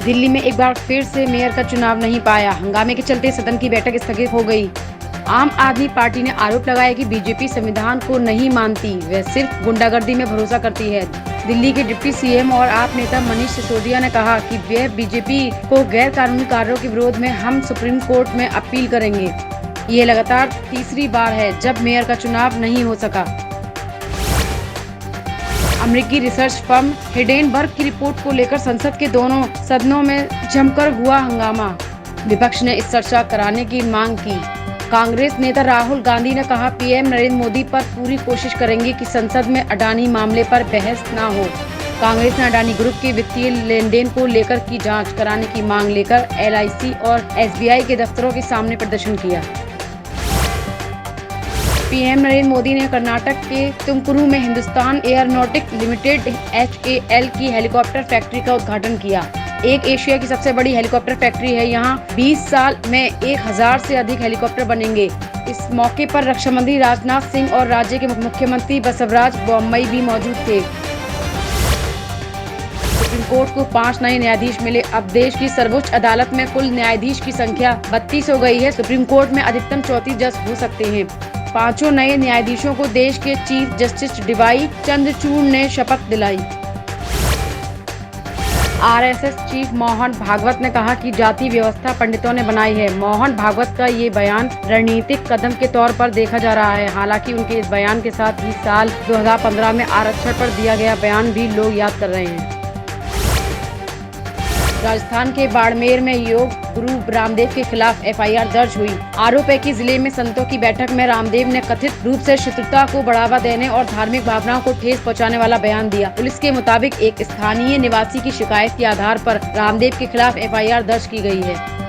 दिल्ली में एक बार फिर से मेयर का चुनाव नहीं पाया। हंगामे के चलते सदन की बैठक स्थगित हो गई। आम आदमी पार्टी ने आरोप लगाया कि बीजेपी संविधान को नहीं मानती, वह सिर्फ गुंडागर्दी में भरोसा करती है। दिल्ली के डिप्टी सीएम और आप नेता मनीष सिसोदिया ने कहा कि वह बीजेपी को गैर कानूनी कार्यों के विरोध में हम सुप्रीम कोर्ट में अपील करेंगे। ये लगातार तीसरी बार है जब मेयर का चुनाव नहीं हो सका। अमेरिकी रिसर्च फर्म हिडेनबर्ग की रिपोर्ट को लेकर संसद के दोनों सदनों में जमकर हुआ हंगामा। विपक्ष ने इस चर्चा कराने की मांग की। कांग्रेस नेता राहुल गांधी ने कहा, पीएम नरेंद्र मोदी पर पूरी कोशिश करेंगे कि संसद में अडानी मामले पर बहस न हो। कांग्रेस ने अडानी ग्रुप के वित्तीय लेन-देन को लेकर की जांच कराने की मांग लेकर एलआईसी और एसबीआई के दफ्तरों के सामने प्रदर्शन किया। पीएम नरेंद्र मोदी ने कर्नाटक के तुमकुरू में हिंदुस्तान एयरोनॉटिक्स लिमिटेड HAL की हेलीकॉप्टर फैक्ट्री का उद्घाटन किया। एक एशिया की सबसे बड़ी हेलीकॉप्टर फैक्ट्री है। यहाँ 20 साल में 1000 से अधिक हेलीकॉप्टर बनेंगे। इस मौके पर रक्षा मंत्री राजनाथ सिंह और राज्य के मुख्यमंत्री बसवराज बोम्मई भी मौजूद थे। सुप्रीम कोर्ट को 5 नए न्यायाधीश मिले। अब देश की सर्वोच्च अदालत में कुल न्यायाधीश की संख्या 32 हो गई है। सुप्रीम कोर्ट में अधिकतम 34 जज हो सकते हैं। 5 नए न्यायाधीशों को देश के चीफ जस्टिस डीवाई चंद्रचूड़ ने शपथ दिलाई। आरएसएस चीफ मोहन भागवत ने कहा कि जाति व्यवस्था पंडितों ने बनाई है। मोहन भागवत का ये बयान रणनीतिक कदम के तौर पर देखा जा रहा है। हालांकि उनके इस बयान के साथ ही साल 2015 में आरक्षण पर दिया गया बयान भी लोग याद कर रहे हैं। राजस्थान के बाड़मेर में योग गुरु रामदेव के खिलाफ FIR दर्ज हुई। आरोप है कि जिले में संतों की बैठक में रामदेव ने कथित रूप से शत्रुता को बढ़ावा देने और धार्मिक भावनाओं को ठेस पहुंचाने वाला बयान दिया। पुलिस के मुताबिक एक स्थानीय निवासी की शिकायत के आधार पर रामदेव के खिलाफ FIR दर्ज की गई है।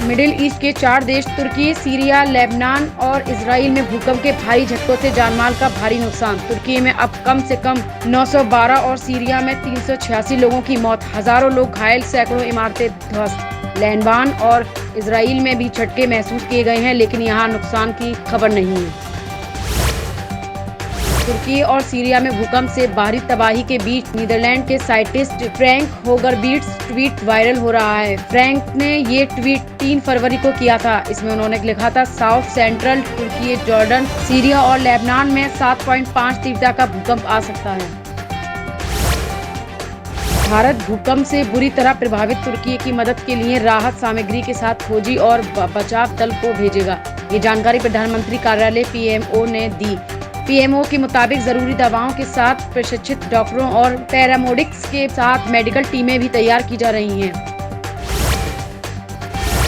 मिडिल ईस्ट के 4 देश तुर्की, सीरिया, लेबनान और इजराइल में भूकंप के भारी झटकों से जानमाल का भारी नुकसान। तुर्की में अब कम से कम 912 और सीरिया में 386 लोगों की मौत, हजारों लोग घायल, सैकड़ों इमारतें ध्वस्त। लेबनान और इजराइल में भी झटके महसूस किए गए हैं, लेकिन यहाँ नुकसान की खबर नहीं है। तुर्की और सीरिया में भूकंप से भारी तबाही के बीच नीदरलैंड के scientist Frank Hoogerbeets tweet viral हो रहा है। फ्रैंक ने ये ट्वीट 3 फरवरी को किया था। इसमें उन्होंने लिखा था, साउथ सेंट्रल तुर्की, जॉर्डन, सीरिया और लेबनान में 7.5 तीव्रता का भूकंप आ सकता है। भारत भूकंप से बुरी तरह प्रभावित तुर्की की मदद के लिए राहत सामग्री के साथ खोजी और बचाव दल को भेजेगा। ये जानकारी प्रधानमंत्री कार्यालय PMO ने दी। PMO के मुताबिक जरूरी दवाओं के साथ प्रशिक्षित डॉक्टरों और पैरामेडिक्स के साथ मेडिकल टीमें भी तैयार की जा रही हैं।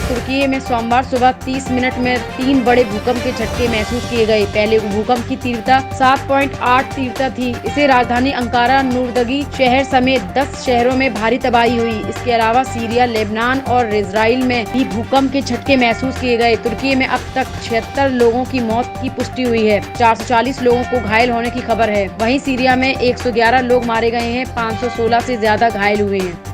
तुर्की में सोमवार सुबह 30 मिनट में 3 बड़े भूकंप के झटके महसूस किए गए। पहले भूकंप की तीव्रता 7.8 तीव्रता थी। इसे राजधानी अंकारा, नूरदगी शहर समेत 10 शहरों में भारी तबाही हुई। इसके अलावा सीरिया, लेबनान और इजराइल में भी भूकंप के झटके महसूस किए गए। तुर्की में अब तक 76 लोगों की मौत की पुष्टि हुई है। 440 लोगों को घायल होने की खबर है। वहीं सीरिया में 111 लोग मारे गए हैं, 516 से ज्यादा घायल हुए हैं।